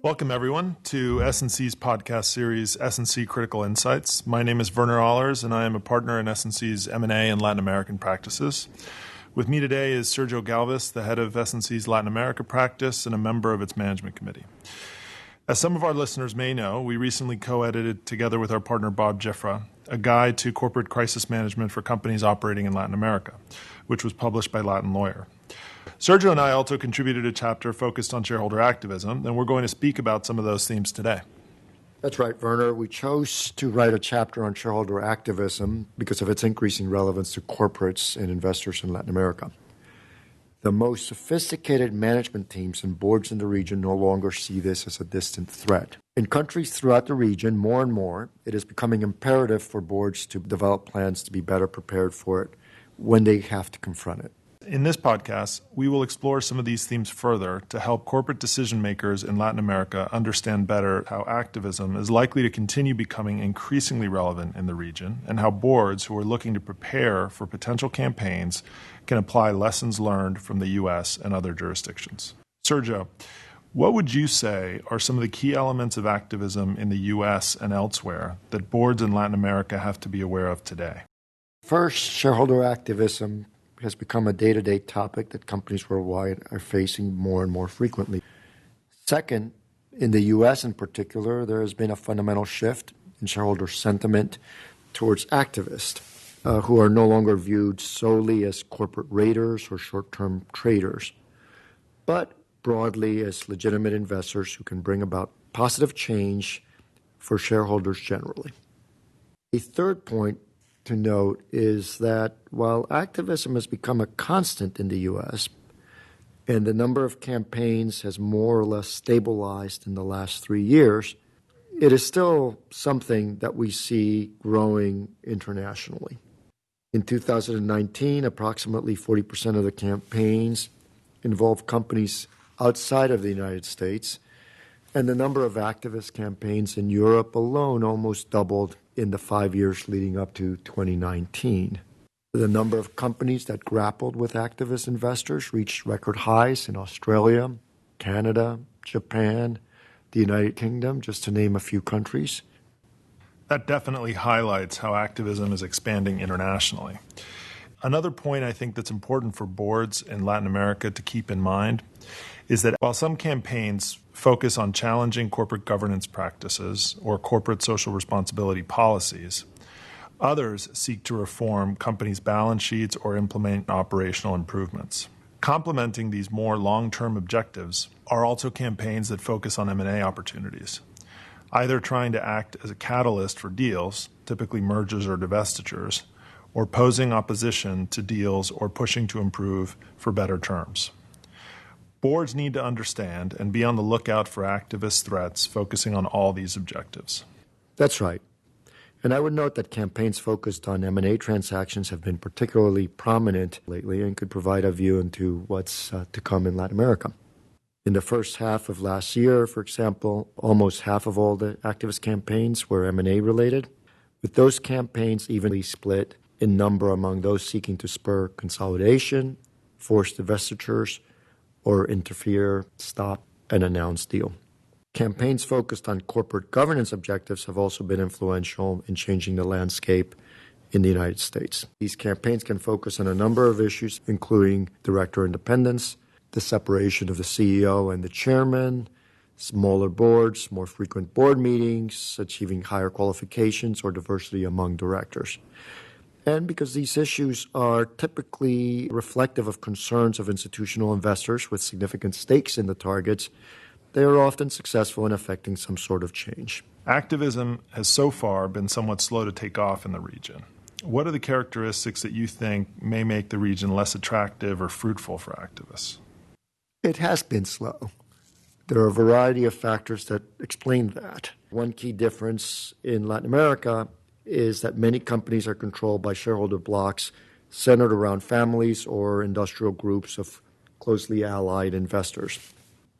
Welcome, everyone, to S&C's podcast series, S&C Critical Insights. My name is Werner Ahlers, and I am a partner in S&C's M&A and Latin American practices. With me today is Sergio Galvis, the head of S&C's Latin America practice and a member of its management committee. As some of our listeners may know, we recently co-edited, together with our partner Bob Jeffra, a guide to corporate crisis management for companies operating in Latin America, which was published by Latin Lawyer. Sergio and I also contributed a chapter focused on shareholder activism, and we're going to speak about some of those themes today. That's right, Werner. We chose to write a chapter on shareholder activism because of its increasing relevance to corporates and investors in Latin America. The most sophisticated management teams and boards in the region no longer see this as a distant threat. In countries throughout the region, more and more, it is becoming imperative for boards to develop plans to be better prepared for it when they have to confront it. In this podcast, we will explore some of these themes further to help corporate decision makers in Latin America understand better how activism is likely to continue becoming increasingly relevant in the region and how boards who are looking to prepare for potential campaigns can apply lessons learned from the U.S. and other jurisdictions. Sergio, what would you say are some of the key elements of activism in the U.S. and elsewhere that boards in Latin America have to be aware of today? First, shareholder activism has become a day-to-day topic that companies worldwide are facing more and more frequently. Second, in the U.S. in particular, there has been a fundamental shift in shareholder sentiment towards activists who are no longer viewed solely as corporate raiders or short-term traders, but broadly as legitimate investors who can bring about positive change for shareholders generally. A third point to note is that while activism has become a constant in the U.S., and the number of campaigns has more or less stabilized in the last 3 years, it is still something that we see growing internationally. In 2019, approximately 40% of the campaigns involved companies outside of the United States, and the number of activist campaigns in Europe alone almost doubled in the 5 years leading up to 2019. The number of companies that grappled with activist investors reached record highs in Australia, Canada, Japan, the United Kingdom, just to name a few countries. That definitely highlights how activism is expanding internationally. Another point I think that's important for boards in Latin America to keep in mind is that while some campaigns focus on challenging corporate governance practices or corporate social responsibility policies, others seek to reform companies' balance sheets or implement operational improvements. Complementing these more long-term objectives are also campaigns that focus on M&A opportunities, either trying to act as a catalyst for deals, typically mergers or divestitures, or posing opposition to deals or pushing to improve for better terms. Boards need to understand and be on the lookout for activist threats focusing on all these objectives. That's right. And I would note that campaigns focused on M&A transactions have been particularly prominent lately and could provide a view into what's to come in Latin America. In the first half of last year, for example, almost half of all the activist campaigns were M&A related, with those campaigns evenly split in number among those seeking to spur consolidation, force divestitures, or interfere, stop, an announced deal. Campaigns focused on corporate governance objectives have also been influential in changing the landscape in the United States. These campaigns can focus on a number of issues, including director independence, the separation of the CEO and the chairman, smaller boards, more frequent board meetings, achieving higher qualifications, or diversity among directors. And because these issues are typically reflective of concerns of institutional investors with significant stakes in the targets, they are often successful in effecting some sort of change. Activism has so far been somewhat slow to take off in the region. What are the characteristics that you think may make the region less attractive or fruitful for activists? It has been slow. There are a variety of factors that explain that. One key difference in Latin America is that many companies are controlled by shareholder blocks centered around families or industrial groups of closely allied investors.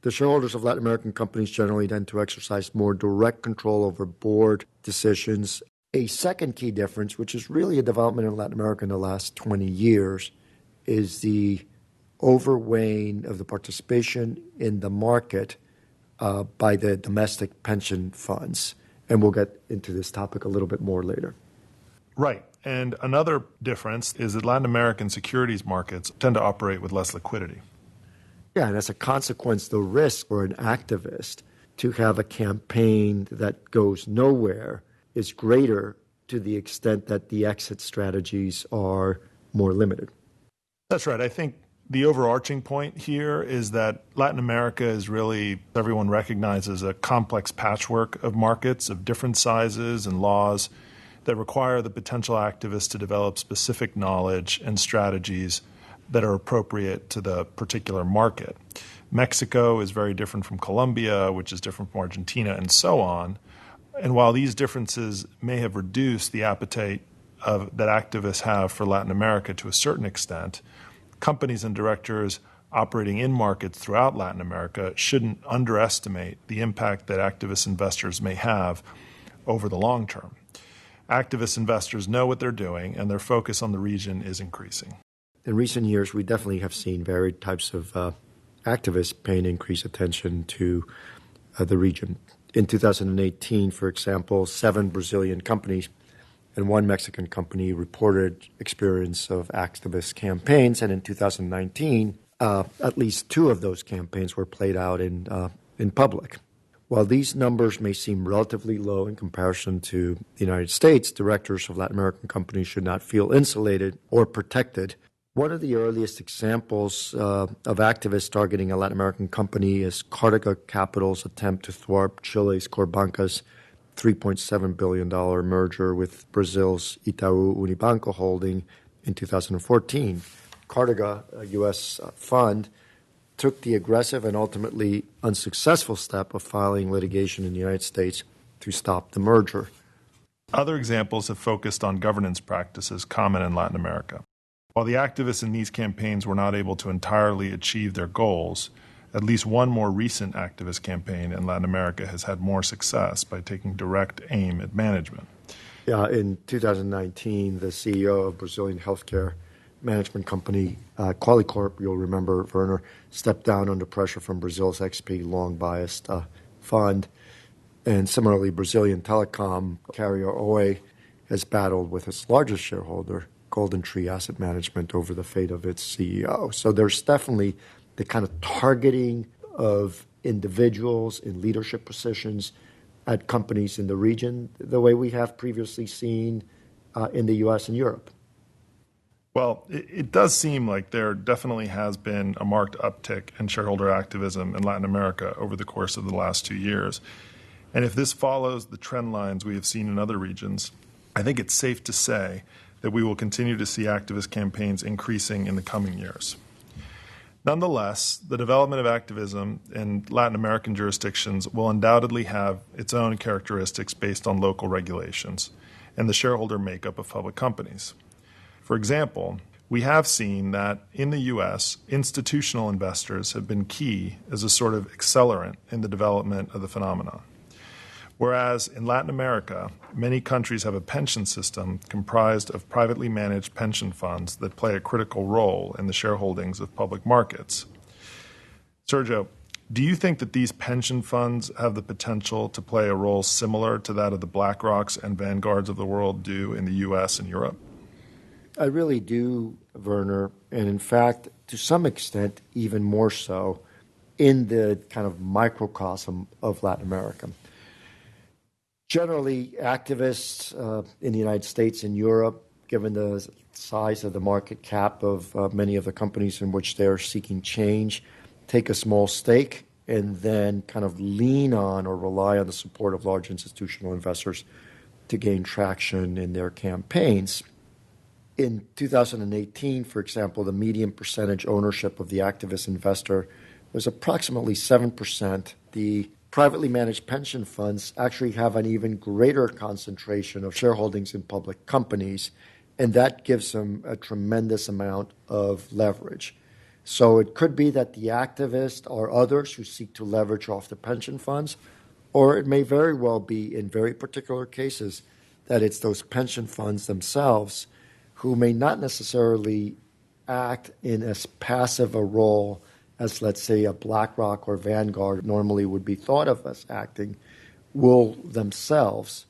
The shareholders of Latin American companies generally tend to exercise more direct control over board decisions. A second key difference, which is really a development in Latin America in the last 20 years, is the overweighing of the participation in the market by the domestic pension funds. And we'll get into this topic a little bit more later. Right. And another difference is that Latin American securities markets tend to operate with less liquidity. Yeah, and as a consequence, the risk for an activist to have a campaign that goes nowhere is greater to the extent that the exit strategies are more limited. That's right. I think the overarching point here is that Latin America is really, everyone recognizes, a complex patchwork of markets of different sizes and laws that require the potential activists to develop specific knowledge and strategies that are appropriate to the particular market. Mexico is very different from Colombia, which is different from Argentina, and so on. And while these differences may have reduced the appetite that activists have for Latin America to a certain extent, companies and directors operating in markets throughout Latin America shouldn't underestimate the impact that activist investors may have over the long term. Activist investors know what they're doing, and their focus on the region is increasing. In recent years, we definitely have seen varied types of activists paying increased attention to the region. In 2018, for example, 7 Brazilian companies and 1 Mexican company reported experience of activist campaigns. And in 2019, at least 2 of those campaigns were played out in public. While these numbers may seem relatively low in comparison to the United States, directors of Latin American companies should not feel insulated or protected. One of the earliest examples of activists targeting a Latin American company is Cartiga Capital's attempt to thwart Chile's Corbanca's $3.7 billion merger with Brazil's Itaú Unibanco holding in 2014. Cartiga, a U.S. fund, took the aggressive and ultimately unsuccessful step of filing litigation in the United States to stop the merger. Other examples have focused on governance practices common in Latin America. While the activists in these campaigns were not able to entirely achieve their goals, at least one more recent activist campaign in Latin America has had more success by taking direct aim at management. Yeah, in 2019, the CEO of Brazilian healthcare management company Qualicorp, you'll remember, Werner, stepped down under pressure from Brazil's XP long-biased fund. And similarly, Brazilian telecom carrier Oi has battled with its largest shareholder, Golden Tree Asset Management, over the fate of its CEO. So there's definitely the kind of targeting of individuals in leadership positions at companies in the region, the way we have previously seen in the U.S. and Europe. Well, it does seem like there definitely has been a marked uptick in shareholder activism in Latin America over the course of the last 2 years. And if this follows the trend lines we have seen in other regions, I think it's safe to say that we will continue to see activist campaigns increasing in the coming years. Nonetheless, the development of activism in Latin American jurisdictions will undoubtedly have its own characteristics based on local regulations and the shareholder makeup of public companies. For example, we have seen that in the U.S., institutional investors have been key as a sort of accelerant in the development of the phenomenon. Whereas in Latin America, many countries have a pension system comprised of privately managed pension funds that play a critical role in the shareholdings of public markets. Sergio, do you think that these pension funds have the potential to play a role similar to that of the BlackRocks and Vanguards of the world do in the U.S. and Europe? I really do, Werner, and in fact, to some extent, even more so in the kind of microcosm of Latin America. Generally, activists in the United States and Europe, given the size of the market cap of many of the companies in which they're seeking change, take a small stake and then kind of lean on or rely on the support of large institutional investors to gain traction in their campaigns. In 2018, for example, the median percentage ownership of the activist investor was approximately 7%. The privately managed pension funds actually have an even greater concentration of shareholdings in public companies, and that gives them a tremendous amount of leverage. So it could be that the activists are others who seek to leverage off the pension funds, or it may very well be, in very particular cases, that it's those pension funds themselves who may not necessarily act in as passive a role as, let's say, a BlackRock or Vanguard normally would be thought of as acting, will themselves,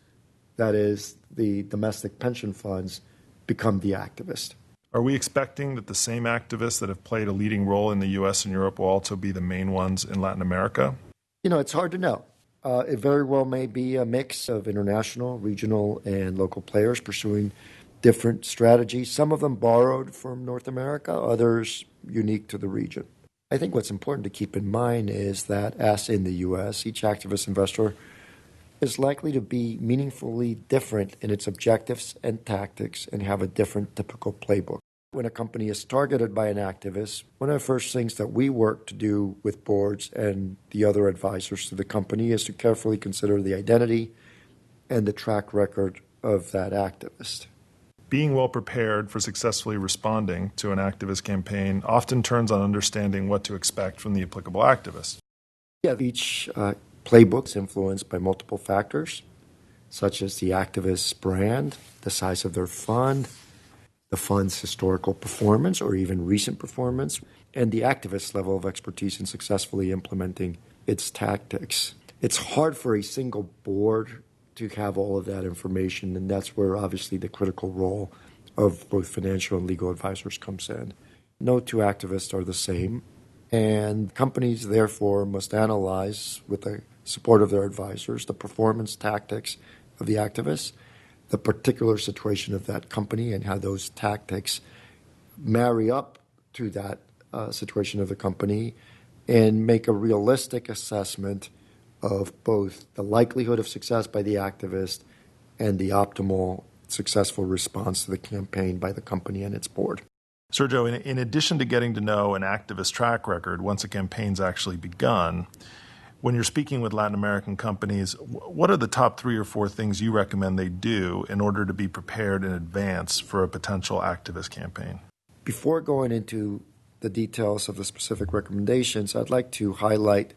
that is, the domestic pension funds, become the activist. Are we expecting that the same activists that have played a leading role in the U.S. and Europe will also be the main ones in Latin America? It's hard to know. It very well may be a mix of international, regional, and local players pursuing different strategies, some of them borrowed from North America, others unique to the region. I think what's important to keep in mind is that, as in the U.S., each activist investor is likely to be meaningfully different in its objectives and tactics and have a different typical playbook. When a company is targeted by an activist, one of the first things that we work to do with boards and the other advisors to the company is to carefully consider the identity and the track record of that activist. Being well prepared for successfully responding to an activist campaign often turns on understanding what to expect from the applicable activist. Yeah, each playbook is influenced by multiple factors, such as the activist's brand, the size of their fund, the fund's historical performance or even recent performance, and the activist's level of expertise in successfully implementing its tactics. It's hard for a single board to have all of that information, and that's where obviously the critical role of both financial and legal advisors comes in. No two activists are the same, and companies therefore must analyze, with the support of their advisors, the performance tactics of the activists, the particular situation of that company, and how those tactics marry up to that situation of the company, and make a realistic assessment of both the likelihood of success by the activist and the optimal successful response to the campaign by the company and its board. Sergio, in addition to getting to know an activist track record once a campaign's actually begun, when you're speaking with Latin American companies, what are the top 3 or 4 things you recommend they do in order to be prepared in advance for a potential activist campaign? Before going into the details of the specific recommendations, I'd like to highlight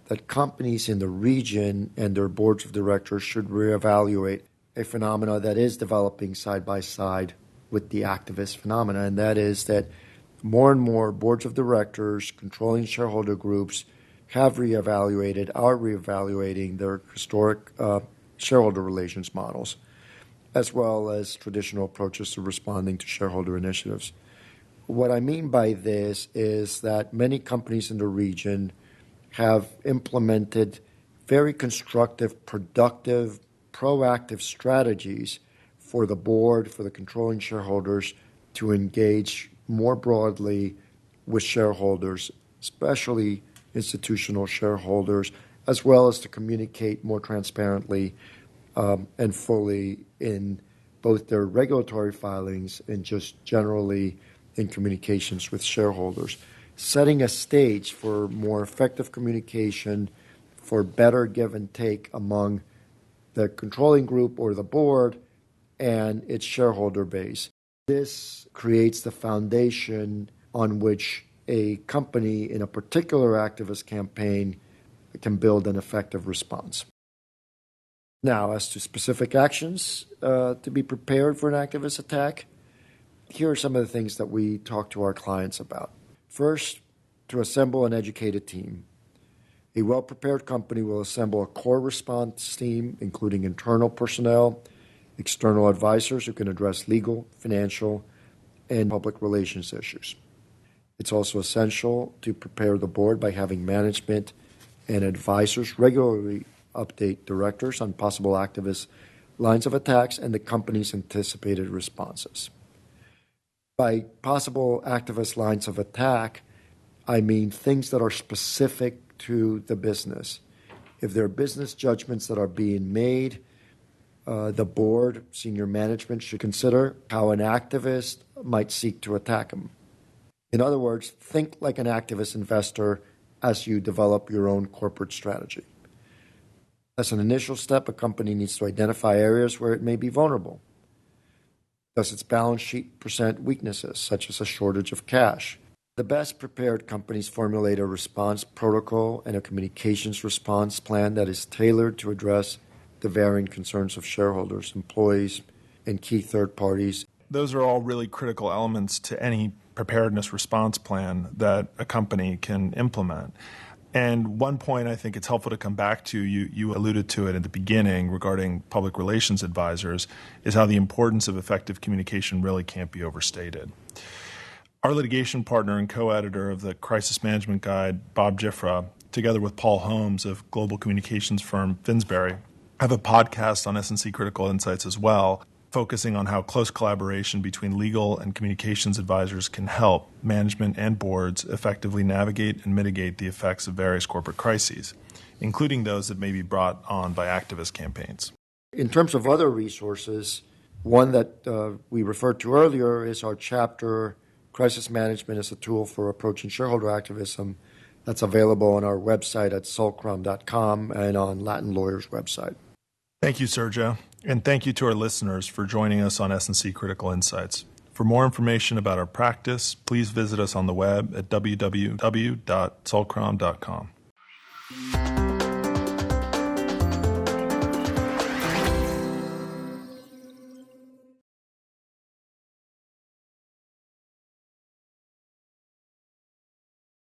that companies in the region and their boards of directors should reevaluate a phenomena that is developing side by side with the activist phenomena, and that is that more and more boards of directors, controlling shareholder groups, are reevaluating their historic shareholder relations models, as well as traditional approaches to responding to shareholder initiatives. What I mean by this is that many companies in the region have implemented very constructive, productive, proactive strategies for the board, for the controlling shareholders to engage more broadly with shareholders, especially institutional shareholders, as well as to communicate more transparently and fully in both their regulatory filings and just generally in communications with shareholders, setting a stage for more effective communication, for better give and take among the controlling group or the board and its shareholder base. This creates the foundation on which a company in a particular activist campaign can build an effective response. Now, as to specific actions to be prepared for an activist attack, here are some of the things that we talk to our clients about. First, to assemble an educated team. A well-prepared company will assemble a core response team, including internal personnel, external advisors who can address legal, financial, and public relations issues. It's also essential to prepare the board by having management and advisors regularly update directors on possible activist lines of attacks and the company's anticipated responses. By possible activist lines of attack, I mean things that are specific to the business. If there are business judgments that are being made, the board, senior management should consider how an activist might seek to attack them. In other words, think like an activist investor as you develop your own corporate strategy. As an initial step, a company needs to identify areas where it may be vulnerable. Does its balance sheet present weaknesses, such as a shortage of cash? The best prepared companies formulate a response protocol and a communications response plan that is tailored to address the varying concerns of shareholders, employees, and key third parties. Those are all really critical elements to any preparedness response plan that a company can implement. And one point I think it's helpful to come back to, you alluded to it at the beginning regarding public relations advisors, is how the importance of effective communication really can't be overstated. Our litigation partner and co-editor of the Crisis Management Guide, Bob Giffra, together with Paul Holmes of global communications firm Finsbury, have a podcast on S&C Critical Insights as well, focusing on how close collaboration between legal and communications advisors can help management and boards effectively navigate and mitigate the effects of various corporate crises, including those that may be brought on by activist campaigns. In terms of other resources, one that we referred to earlier is our chapter, Crisis Management as a Tool for Approaching Shareholder Activism. That's available on our website at sulcrum.com and on Latin Lawyers' website. Thank you, Sergio. And thank you to our listeners for joining us on S&C Critical Insights. For more information about our practice, please visit us on the web at www.sulcrum.com.